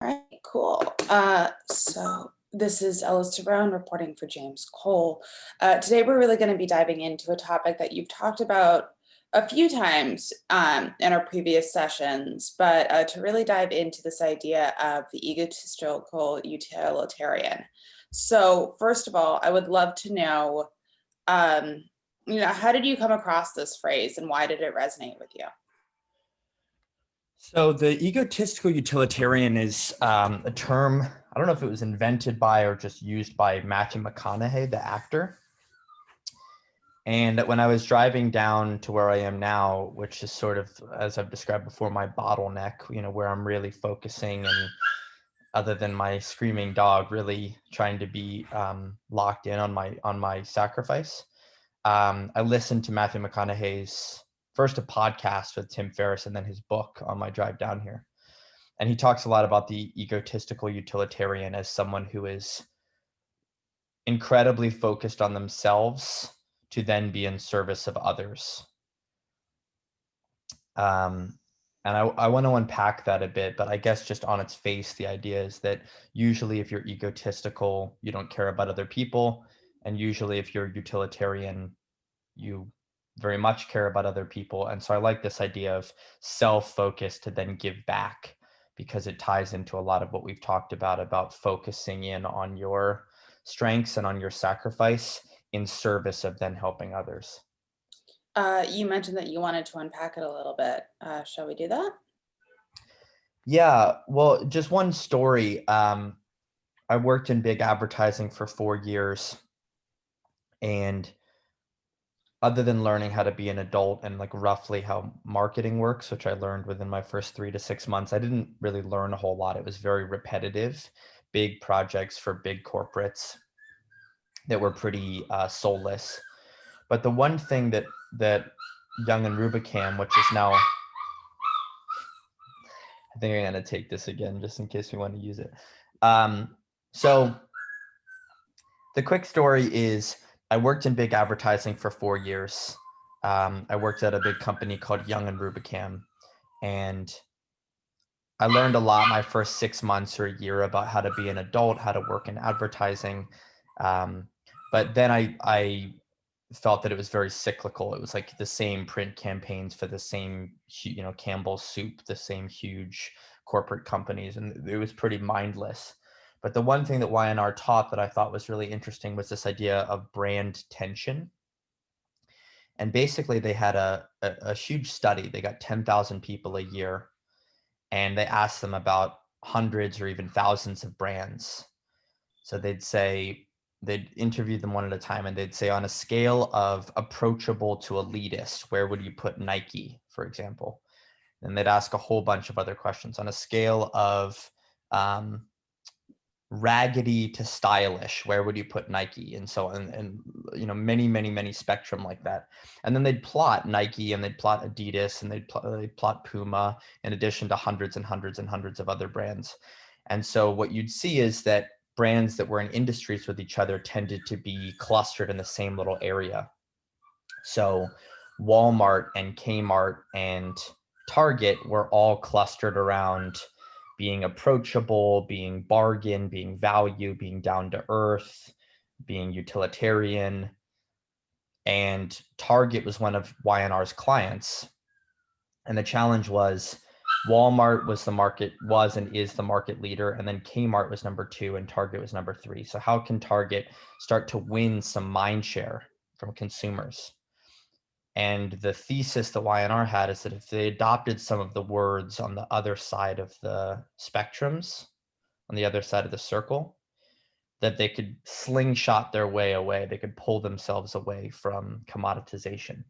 All right, cool. So this is Ellis Brown reporting for James Cole. Today we're really going to be diving into a topic that you've talked about a few times in our previous sessions, but to really dive into this idea of the egotistical utilitarian. So first of all, I would love to know, how did you come across this phrase and why did it resonate with you? So the egotistical utilitarian is a term, I don't know if it was invented by or just used by Matthew McConaughey, the actor. And when I was driving down to where I am now, which is sort of, as I've described before, my bottleneck, where I'm really focusing and other than my screaming dog, really trying to be locked in on my sacrifice. I listened to Matthew McConaughey's first a podcast with Tim Ferriss and then his book on my drive down here. And he talks a lot about the egotistical utilitarian as someone who is incredibly focused on themselves to then be in service of others. And I want to unpack that a bit, but I guess just on its face, the idea is that usually if you're egotistical, you don't care about other people. And usually if you're utilitarian, you very much care about other people. And so I like this idea of self-focus to then give back, because it ties into a lot of what we've talked about focusing in on your strengths and on your sacrifice in service of then helping others. You mentioned that you wanted to unpack it a little bit. Shall we do that? Yeah, well, just one story. I worked in big advertising for 4 years, and other than learning how to be an adult and like roughly how marketing works, which I learned within my first 3 to 6 months, I didn't really learn a whole lot. It was very repetitive, big projects for big corporates that were pretty soulless. But the one thing that Young and Rubicam, which is now, I think I'm gonna take this again just in case we want to use it. So the quick story is I worked in big advertising for 4 years. I worked at a big company called Young and Rubicam, and I learned a lot my first 6 months or a year about how to be an adult, how to work in advertising. But then I felt that it was very cyclical. It was like the same print campaigns for the same, Campbell's Soup, the same huge corporate companies, and it was pretty mindless. But the one thing that Y&R taught that I thought was really interesting was this idea of brand tension. And basically they had a huge study. They got 10,000 people a year, and they asked them about hundreds or even thousands of brands. So they'd interview them one at a time, and they'd say, on a scale of approachable to elitist, where would you put Nike, for example? And they'd ask a whole bunch of other questions. On a scale of raggedy to stylish, where would you put Nike? And so on, and many spectrum like that. And then they'd plot Nike, and they'd plot Adidas, and they'd plot Puma, in addition to hundreds and hundreds and hundreds of other brands. And so what you'd see is that brands that were in industries with each other tended to be clustered in the same little area. So Walmart and Kmart and Target were all clustered around being approachable, being bargain, being value, being down to earth, being utilitarian. And Target was one of Y&R's clients. And the challenge was Walmart was and is the market leader, and then Kmart was number 2 and Target was number 3. So how can Target start to win some mind share from consumers? And the thesis that Y&R had is that if they adopted some of the words on the other side of the spectrums, on the other side of the circle, that they could slingshot their way away. They could pull themselves away from commoditization.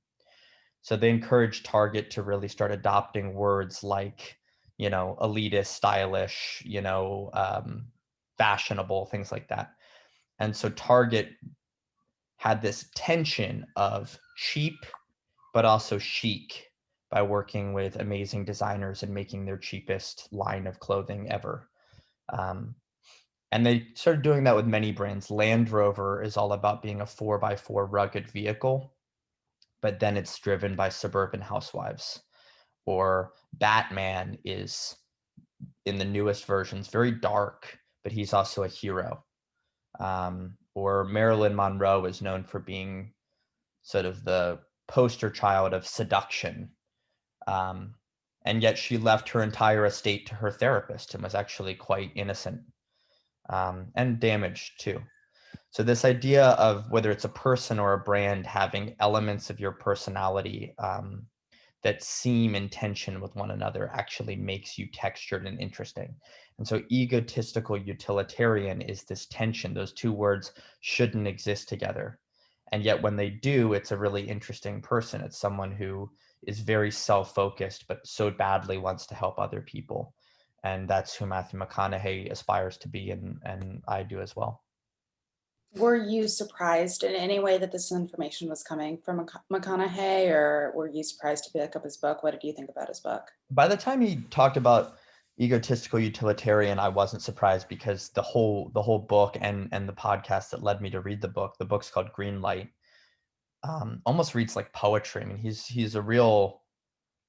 So they encouraged Target to really start adopting words like, elitist, stylish, fashionable, things like that. And so Target had this tension of cheap, but also chic, by working with amazing designers and making their cheapest line of clothing ever. And they started doing that with many brands. Land Rover is all about being a 4x4 rugged vehicle, but then it's driven by suburban housewives. Or Batman is in the newest versions, very dark, but he's also a hero. Or Marilyn Monroe is known for being sort of the poster child of seduction. Um, and yet she left her entire estate to her therapist and was actually quite innocent, and damaged too. So this idea of whether it's a person or a brand having elements of your personality that seem in tension with one another actually makes you textured and interesting. And so egotistical utilitarian is this tension. Those two words shouldn't exist together. And yet when they do, it's a really interesting person. It's someone who is very self-focused, but so badly wants to help other people. And that's who Matthew McConaughey aspires to be, and I do as well. Were you surprised in any way that this information was coming from McConaughey, or were you surprised to pick up his book? What did you think about his book? By the time he talked about egotistical utilitarian, I wasn't surprised because the whole book and the podcast that led me to read the book's called Green Light, almost reads like poetry. I mean, he's a real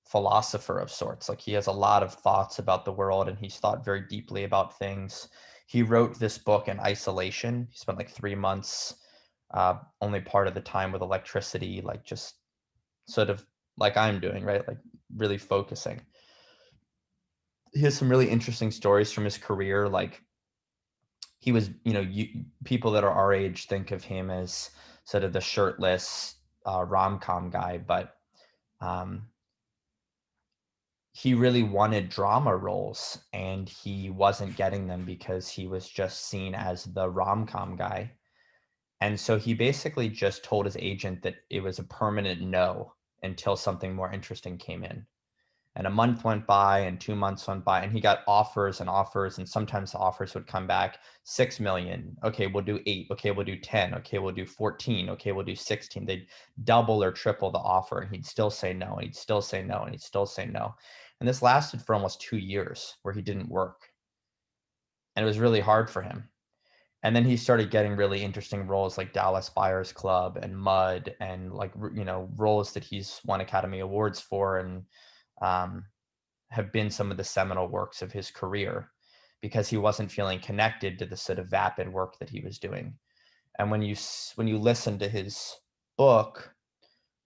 philosopher of sorts. Like he has a lot of thoughts about the world and he's thought very deeply about things. He wrote this book in isolation. He spent like 3 months, only part of the time with electricity, like just sort of like I'm doing, right? Like really focusing. He has some really interesting stories from his career. Like he was, people that are our age think of him as sort of the shirtless rom-com guy, but um, he really wanted drama roles and he wasn't getting them because he was just seen as the rom-com guy. And so he basically just told his agent that it was a permanent no until something more interesting came in. And a month went by and 2 months went by and he got offers and offers. And sometimes the offers would come back 6 million. Okay, we'll do 8. Okay, we'll do 10. Okay, we'll do 14. Okay, we'll do 16. They'd double or triple the offer and he'd still say no. And he'd still say no. And he'd still say no. And this lasted for almost 2 years where he didn't work. And it was really hard for him. And then he started getting really interesting roles like Dallas Buyers Club and Mud and like, roles that he's won Academy Awards for and have been some of the seminal works of his career because he wasn't feeling connected to the sort of vapid work that he was doing. And when you listen to his book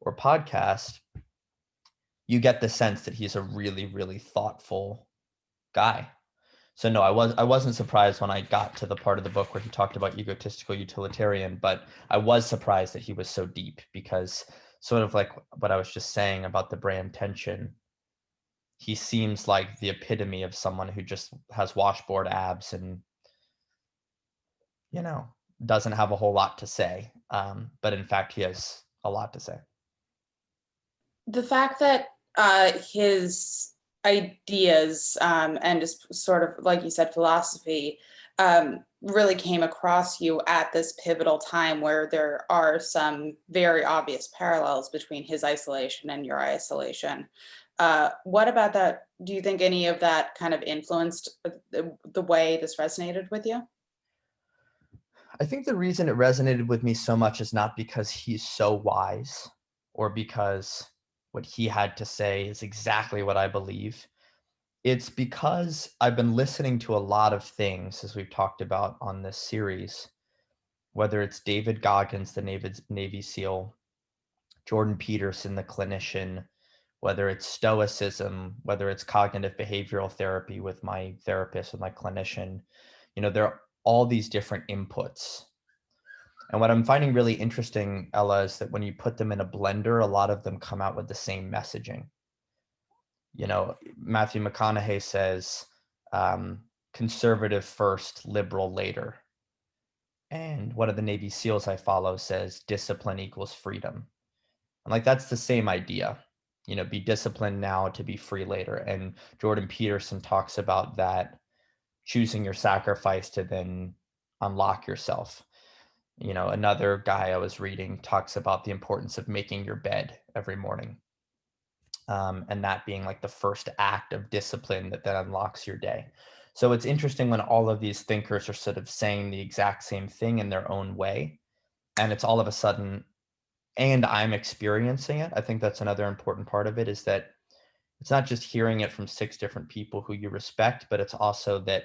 or podcast, you get the sense that he's a really, really thoughtful guy. So no, I wasn't surprised when I got to the part of the book where he talked about egotistical utilitarian, but I was surprised that he was so deep because sort of like what I was just saying about the brand tension, he seems like the epitome of someone who just has washboard abs and, doesn't have a whole lot to say. But in fact, he has a lot to say. The fact that his ideas and just sort of, like you said, philosophy really came across you at this pivotal time where there are some very obvious parallels between his isolation and your isolation. What about that? Do you think any of that kind of influenced the way this resonated with you? I think the reason it resonated with me so much is not because he's so wise or because what he had to say is exactly what I believe. It's because I've been listening to a lot of things, as we've talked about on this series, whether it's David Goggins, the Navy SEAL, Jordan Peterson, the clinician, whether it's Stoicism, whether it's cognitive behavioral therapy with my therapist, with my clinician, there are all these different inputs. And what I'm finding really interesting, Ella, is that when you put them in a blender, a lot of them come out with the same messaging. Matthew McConaughey says, conservative first, liberal later. And one of the Navy SEALs I follow says, discipline equals freedom. And like, that's the same idea, be disciplined now to be free later. And Jordan Peterson talks about that, choosing your sacrifice to then unlock yourself. Another guy I was reading talks about the importance of making your bed every morning. And that being like the first act of discipline that then unlocks your day. So it's interesting when all of these thinkers are sort of saying the exact same thing in their own way. And it's all of a sudden, and I'm experiencing it. I think that's another important part of it, is that It's not just hearing it from 6 different people who you respect, but it's also that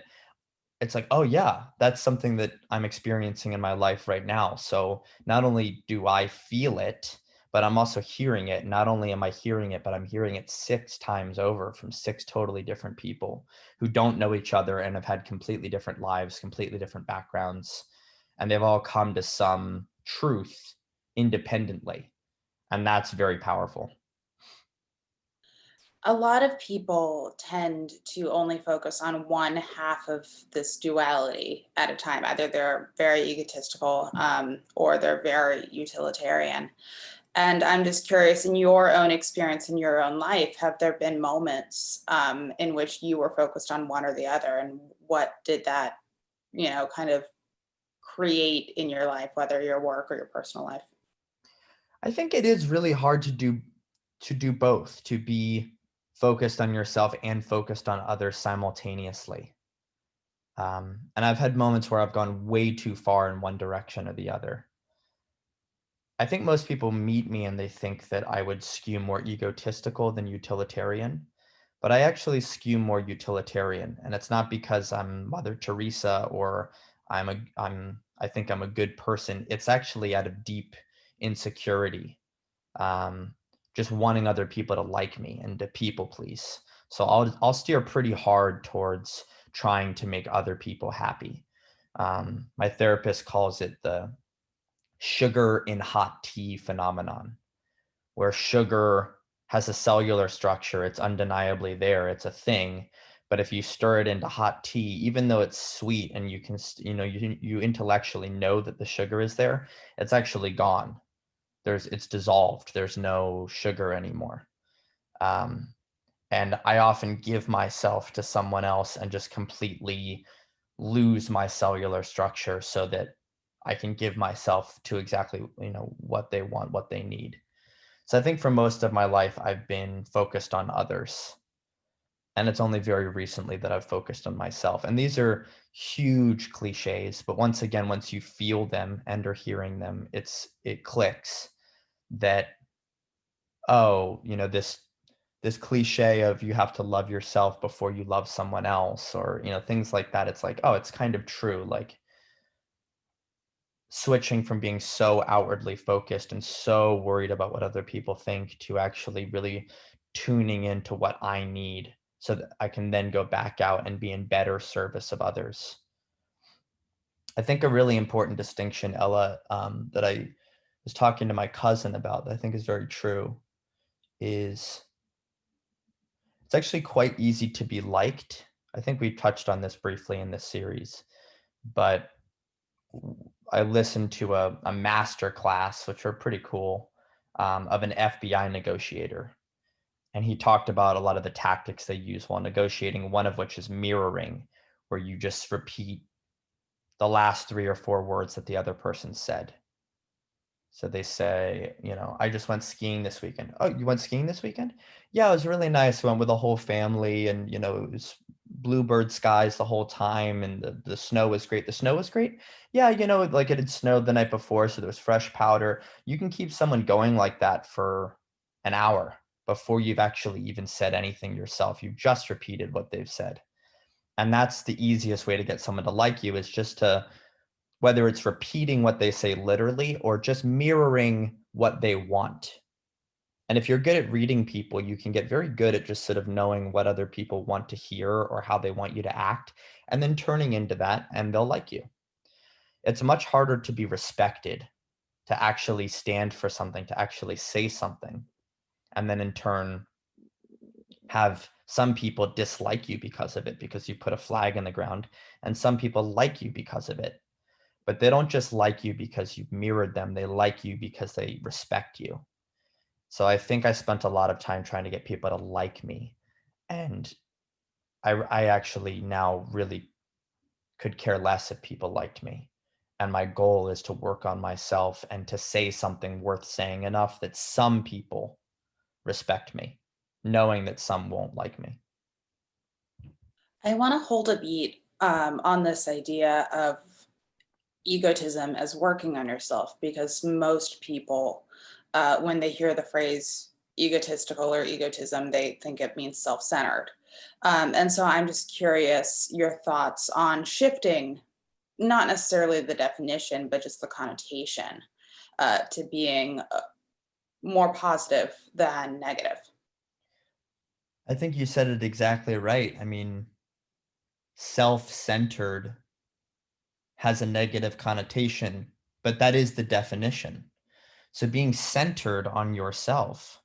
it's like, oh yeah, that's something that I'm experiencing in my life right now. So not only do I feel it, but I'm also hearing it. Not only am I hearing it, but I'm hearing it 6 times over from 6 totally different people who don't know each other and have had completely different lives, completely different backgrounds, and they've all come to some truth independently. And that's very powerful. A lot of people tend to only focus on one half of this duality at a time. Either they're very egotistical, or they're very utilitarian. And I'm just curious, in your own experience, in your own life, have there been moments in which you were focused on one or the other? And what did that, kind of create in your life, whether your work or your personal life? I think it is really hard to do both, to be focused on yourself and focused on others simultaneously. And I've had moments where I've gone way too far in one direction or the other. I think most people meet me and they think that I would skew more egotistical than utilitarian, but I actually skew more utilitarian, and it's not because I'm Mother Teresa or I think I'm a good person. It's actually out of deep insecurity, um, just wanting other people to like me and to people please. So I'll steer pretty hard towards trying to make other people happy. My therapist calls it the sugar in hot tea phenomenon, where sugar has a cellular structure. It's undeniably there. It's a thing. But if you stir it into hot tea, even though it's sweet and you can, you intellectually know that the sugar is there, it's actually gone. It's dissolved. There's no sugar anymore. Um, and I often give myself to someone else and just completely lose my cellular structure so that I can give myself to exactly, what they want, what they need. So I think for most of my life, I've been focused on others. And it's only very recently that I've focused on myself. And these are huge cliches, but once again, once you feel them and are hearing them, it clicks that, oh, this cliche of you have to love yourself before you love someone else, or things like that. It's like, oh, it's kind of true. Like, switching from being so outwardly focused and so worried about what other people think to actually really tuning into what I need so that I can then go back out and be in better service of others. I think a really important distinction, Ella, that I was talking to my cousin about that I think is very true is it's actually quite easy to be liked. I think we touched on this briefly in this series, but I listened to a master class, which were pretty cool, of an FBI negotiator. And he talked about a lot of the tactics they use while negotiating, one of which is mirroring, where you just repeat the last 3 or 4 words that the other person said. So they say, I just went skiing this weekend. Oh, you went skiing this weekend? Yeah, it was really nice. Went with the whole family and, it was bluebird skies the whole time and the snow was great. The snow was great? Yeah, like it had snowed the night before, so there was fresh powder. You can keep someone going like that for an hour before you've actually even said anything yourself. You've just repeated what they've said. And that's the easiest way to get someone to like you is just to whether it's repeating what they say literally or just mirroring what they want. And if you're good at reading people, you can get very good at just sort of knowing what other people want to hear or how they want you to act, and then turning into that, and they'll like you. It's much harder to be respected, to actually stand for something, to actually say something, and then in turn have some people dislike you because of it, because you put a flag in the ground, and some people like you because of it. But they don't just like you because you've mirrored them. They like you because they respect you. So I think I spent a lot of time trying to get people to like me. And I actually now really could care less if people liked me. And my goal is to work on myself and to say something worth saying enough that some people respect me, knowing that some won't like me. I want to hold a beat on this idea of egotism as working on yourself, because most people, when they hear the phrase egotistical or egotism, they think it means self-centered. And so I'm just curious your thoughts on shifting, not necessarily the definition, but just the connotation to being more positive than negative. I think you said it exactly right. I mean, self-centered has a negative connotation, but that is the definition. So being centered on yourself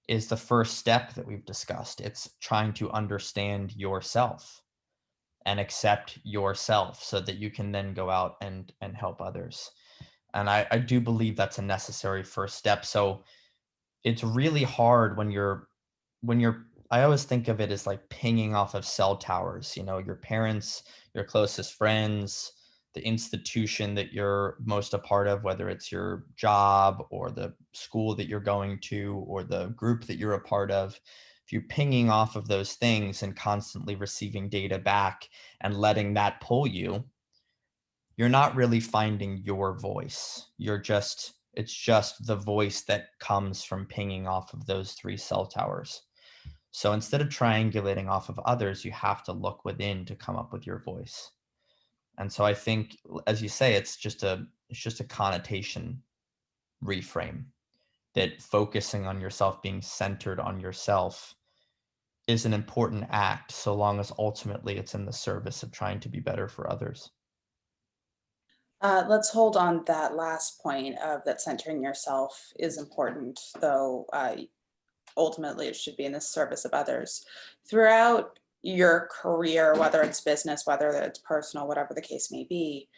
is the first step that we've discussed. It's trying to understand yourself and accept yourself so that you can then go out and help others. And I do believe that's a necessary first step. So it's really hard when you're I always think of it as like pinging off of cell towers, your parents, your closest friends, the institution that you're most a part of, whether it's your job or the school that you're going to or the group that you're a part of. If you're pinging off of those things and constantly receiving data back and letting that pull you, you're not really finding your voice. It's just the voice that comes from pinging off of those three cell towers. So instead of triangulating off of others, you have to look within to come up with your voice. And so I think, as you say, it's just a connotation reframe, that focusing on yourself, being centered on yourself, is an important act, so long as ultimately it's in the service of trying to be better for others. Let's hold on that last point of that centering yourself is important, though ultimately it should be in the service of others. Throughout your career, whether it's business, whether it's personal, whatever the case may be,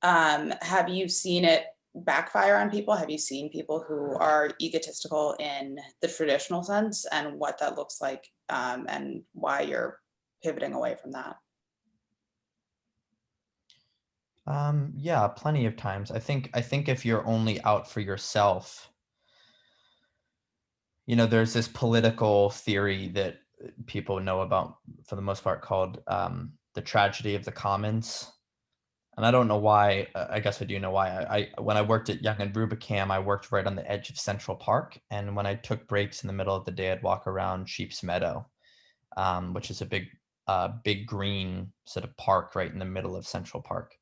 have you seen it backfire on people? Have you seen people who are egotistical in the traditional sense and what that looks like, and why you're pivoting away from that? Yeah, plenty of times. I think if you're only out for yourself, there's this political theory that people know about for the most part called the tragedy of the commons. And I don't know why. I guess I do know why. When I worked at Young and Rubicam, I worked right on the edge of Central Park, and when I took breaks in the middle of the day, I'd walk around Sheep's Meadow, which is a big green sort of park right in the middle of Central Park.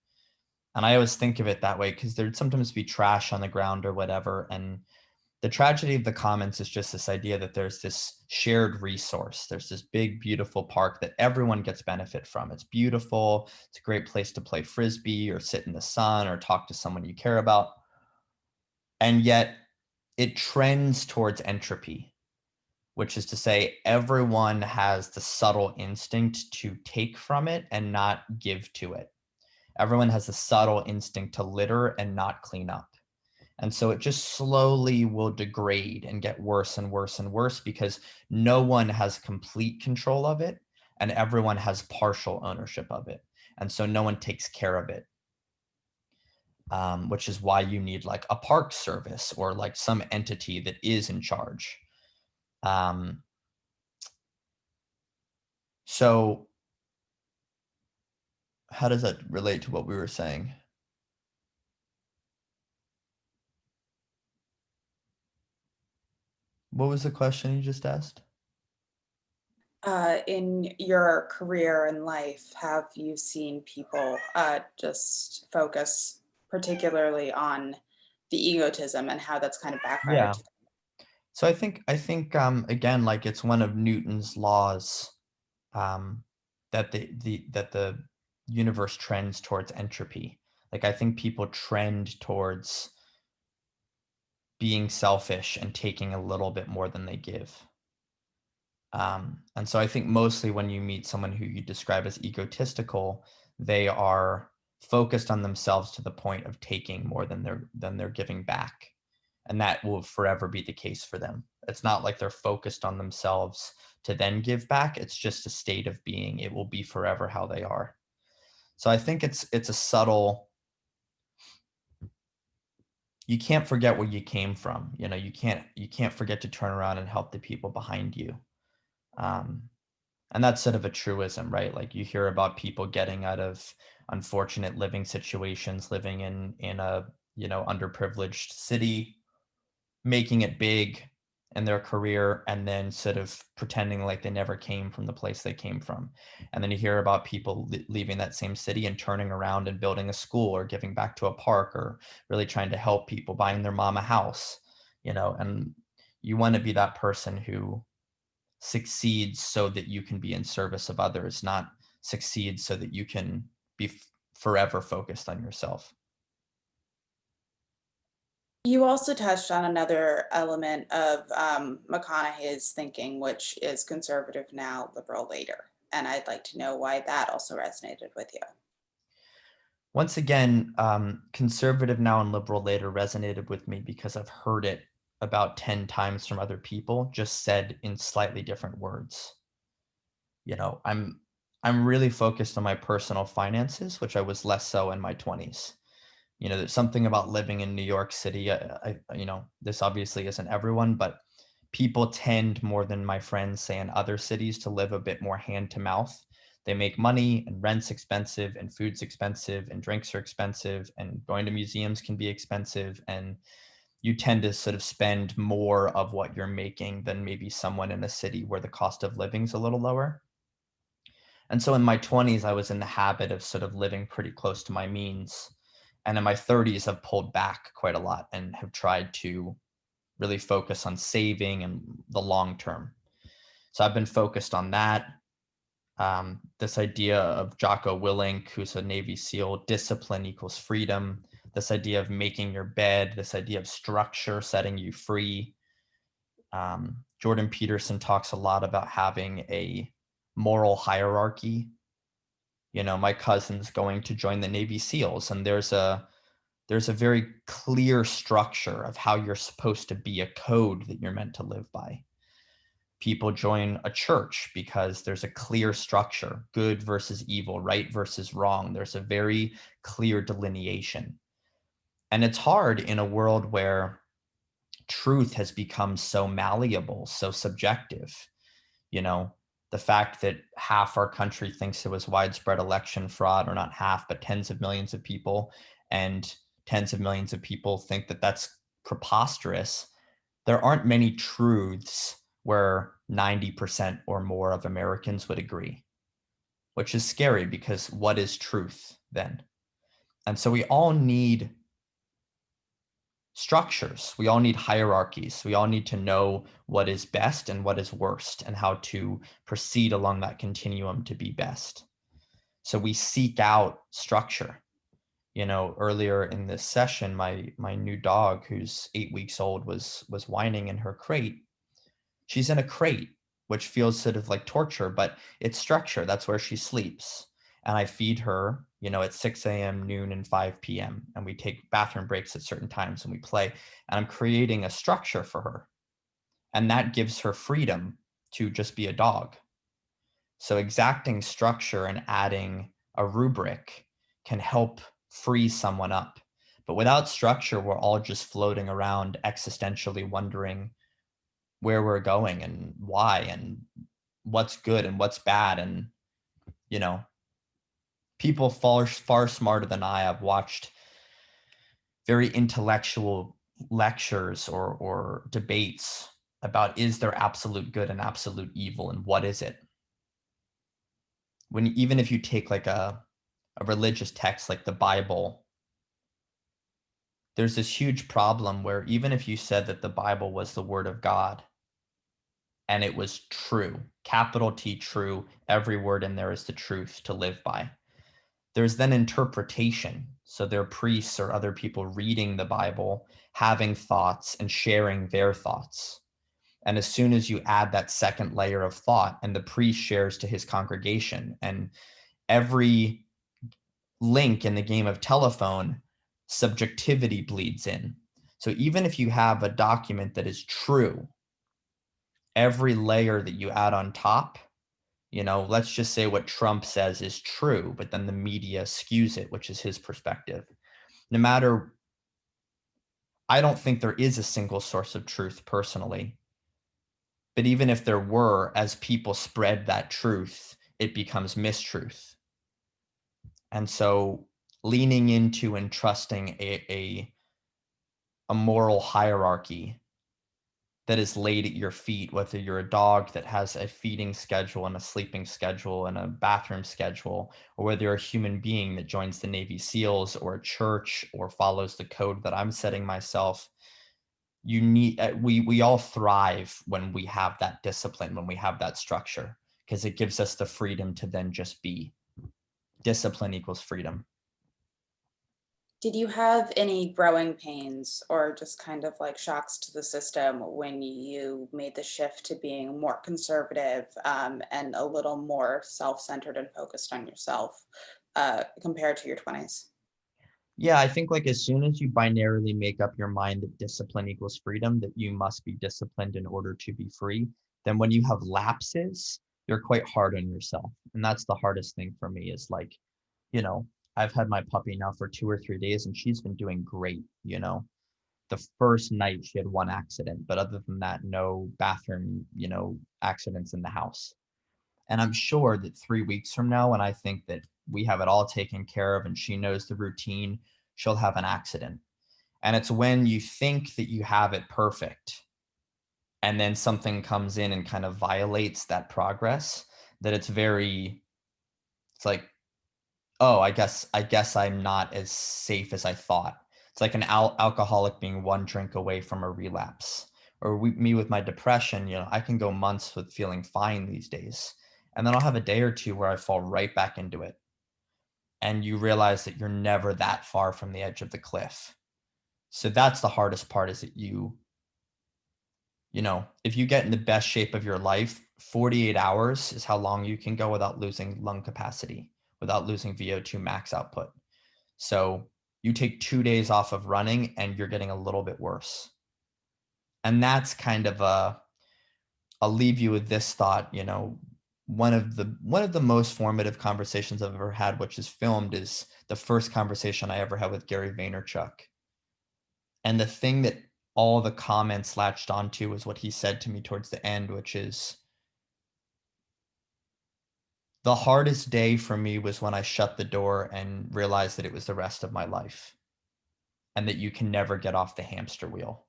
And I always think of it that way because there'd sometimes be trash on the ground or whatever. And the tragedy of the commons is just this idea that there's this shared resource. There's this big, beautiful park that everyone gets benefit from. It's beautiful. It's a great place to play frisbee or sit in the sun or talk to someone you care about. And yet it trends towards entropy, which is to say everyone has the subtle instinct to take from it and not give to it. Everyone has a subtle instinct to litter and not clean up. And so it just slowly will degrade and get worse and worse and worse because no one has complete control of it and everyone has partial ownership of it. And so no one takes care of it, which is why you need like a park service or like some entity that is in charge. Um, so how does that relate to what we were saying? What was the question you just asked? In your career and life, have you seen people just focus particularly on the egotism and how that's kind of backfired Yeah. to So I think again, like it's one of Newton's laws, that the universe trends towards entropy. Like I think people trend towards being selfish and taking a little bit more than they give. And so I think mostly when you meet someone who you describe as egotistical, they are focused on themselves to the point of taking more than they're giving back. And that will forever be the case for them. It's not like they're focused on themselves to then give back. It's just a state of being. It will be forever how they are. So I think it's a subtle, you can't forget where you came from. You can't forget to turn around and help the people behind you. Um, and that's sort of a truism, right? Like you hear about people getting out of unfortunate living situations, living in a underprivileged city, making it big, in their career and then sort of pretending like they never came from the place they came from. And then you hear about people leaving that same city and turning around and building a school or giving back to a park or really trying to help people, buying their mom a house, and you want to be that person who succeeds so that you can be in service of others, not succeeds so that you can be forever focused on yourself. You also touched on another element of McConaughey's thinking, which is conservative now, liberal later. And I'd like to know why that also resonated with you. Once again, conservative now and liberal later resonated with me because I've heard it about 10 times from other people, just said in slightly different words. I'm really focused on my personal finances, which I was less so in my 20s. There's something about living in New York City. This obviously isn't everyone, but people tend more than my friends say in other cities to live a bit more hand to mouth. They make money and rent's expensive and food's expensive and drinks are expensive and going to museums can be expensive. And you tend to sort of spend more of what you're making than maybe someone in a city where the cost of living's a little lower. And so in my 20s, I was in the habit of sort of living pretty close to my means. And in my 30s, I've pulled back quite a lot and have tried to really focus on saving and the long term. So I've been focused on that. This idea of Jocko Willink, who's a Navy SEAL, discipline equals freedom. This idea of making your bed, this idea of structure, setting you free. Jordan Peterson talks a lot about having a moral hierarchy. My cousin's going to join the Navy SEALs, and there's a very clear structure of how you're supposed to be, a code that you're meant to live by. People join a church because there's a clear structure, good versus evil, right versus wrong. There's a very clear delineation. And it's hard in a world where truth has become so malleable, so subjective. You know, the fact that half our country thinks there was widespread election fraud, or not half, but tens of millions of people, and tens of millions of people think that that's preposterous. There aren't many truths where 90% or more of Americans would agree, which is scary because what is truth then? And so we all need structures. We all need hierarchies. We all need to know what is best and what is worst and how to proceed along that continuum to be best. So we seek out structure. Earlier in this session, my new dog, who's 8 weeks old, was whining in her crate. She's in a crate, which feels sort of like torture, but it's structure. That's where she sleeps. And I feed her, at 6 a.m., noon, and 5 p.m. And we take bathroom breaks at certain times and we play. And I'm creating a structure for her. And that gives her freedom to just be a dog. So exacting structure and adding a rubric can help free someone up. But without structure, we're all just floating around existentially wondering where we're going and why and what's good and what's bad. And, people far smarter than I have watched very intellectual lectures or debates about, is there absolute good and absolute evil and what is it? Even if you take like a religious text like the Bible, there's this huge problem where even if you said that the Bible was the word of God and it was true, capital T true, every word in there is the truth to live by. There's then interpretation. So there are priests or other people reading the Bible, having thoughts and sharing their thoughts. And as soon as you add that second layer of thought, and the priest shares to his congregation, and every link in the game of telephone, subjectivity bleeds in. So even if you have a document that is true, every layer that you add on top, let's just say what Trump says is true, but then the media skews it, which is his perspective. I don't think there is a single source of truth personally. But even if there were, as people spread that truth, it becomes mistruth. And so leaning into and trusting a moral hierarchy that is laid at your feet, whether you're a dog that has a feeding schedule and a sleeping schedule and a bathroom schedule, or whether you're a human being that joins the Navy SEALs or a church or follows the code that I'm setting myself. You need, we all thrive when we have that discipline, when we have that structure, because it gives us the freedom to then just be. Discipline equals freedom. Did you have any growing pains or just kind of like shocks to the system when you made the shift to being more conservative, and a little more self-centered and focused on yourself, compared to your 20s? Yeah, I think like as soon as you binarily make up your mind that discipline equals freedom, that you must be disciplined in order to be free, then when you have lapses, you're quite hard on yourself. And that's the hardest thing for me is like, you know, I've had my puppy now for 2 or 3 days and she's been doing great, you know. The first night she had one accident, but other than that, no bathroom, accidents in the house. And I'm sure that 3 weeks from now, when I think that we have it all taken care of and she knows the routine, she'll have an accident. And it's when you think that you have it perfect and then something comes in and kind of violates that progress that it's like, oh, I guess I'm not as safe as I thought. It's like an alcoholic being one drink away from a relapse. Or me with my depression, I can go months with feeling fine these days. And then I'll have a day or two where I fall right back into it. And you realize that you're never that far from the edge of the cliff. So that's the hardest part is that if you get in the best shape of your life, 48 hours is how long you can go without losing lung capacity, without losing VO2 max output. So you take 2 days off of running and you're getting a little bit worse. And that's kind of I'll leave you with this thought, one of the most formative conversations I've ever had, which is filmed, is the first conversation I ever had with Gary Vaynerchuk. And the thing that all the comments latched onto was what he said to me towards the end, which is, the hardest day for me was when I shut the door and realized that it was the rest of my life and that you can never get off the hamster wheel.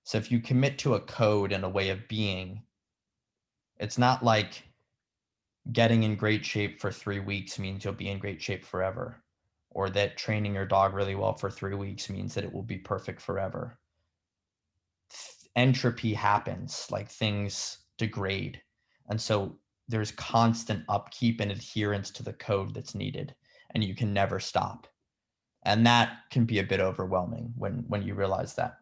So if you commit to a code and a way of being, it's not like getting in great shape for 3 weeks means you'll be in great shape forever, or that training your dog really well for 3 weeks means that it will be perfect forever. Entropy happens, like things degrade. And so there's constant upkeep and adherence to the code that's needed, and you can never stop. And that can be a bit overwhelming when you realize that.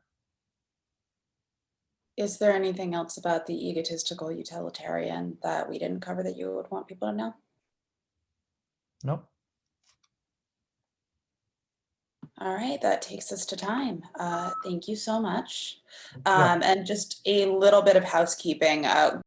Is there anything else about the egotistical utilitarian that we didn't cover that you would want people to know? Nope. All right, that takes us to time. Thank you so much. Yeah. And just a little bit of housekeeping.